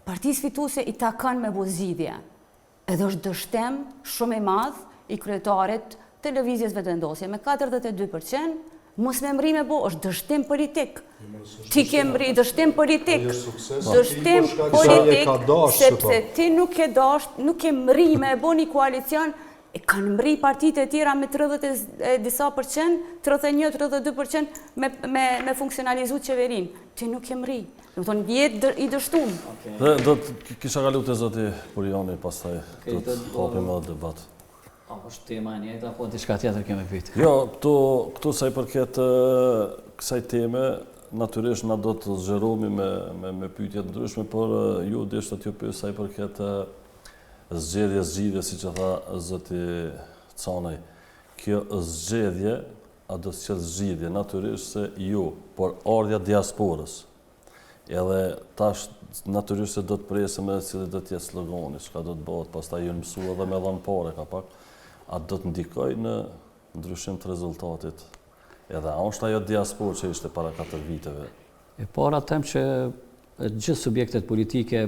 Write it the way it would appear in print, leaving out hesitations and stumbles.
Partisë fituese i takon me bu zgjidhje. Edhe është dështem shumë i madh i kryetarit të lëvizjes vetëvendosje me 42%, mos me mri me bo, është dështim politik. Ti ke mri, dështim politik. Dështim politik, sepse ti nuk ke mri me bo një koalicion, e kanë mri partitë e tjera me 30 disa %, 31-32% me funksionalizu qeverin. Ti nuk ke mri. Në më thonë, jetë i dështum. Dhe do të kisha kalu të zoti Purioni, pastaj do të hapim edhe debat. është tema e njëjta, apo diçka tjetër kemi pyet? Jo, këtu sa i përket kësaj teme, natyrisht na do të zgjerohemi me pyetje të ndryshme, por ju desha t'ju pyes sa i përket zgjedhje, siç e tha zoti Canaj. Kjo zgjedhje, a do të qenë zgjidhje, natyrisht se ju, por ardha diasporës. Edhe tash natyrisht se do të presim edhe cili do të jetë slogani, çka do të bëhet, pastaj ju mësua edhe me dhënë pare ka pak. A do të ndikoj në ndryshim të rezultatit? Edhe a është ajo diasporë që ishte para 4 viteve? E para them që gjithë subjektet politike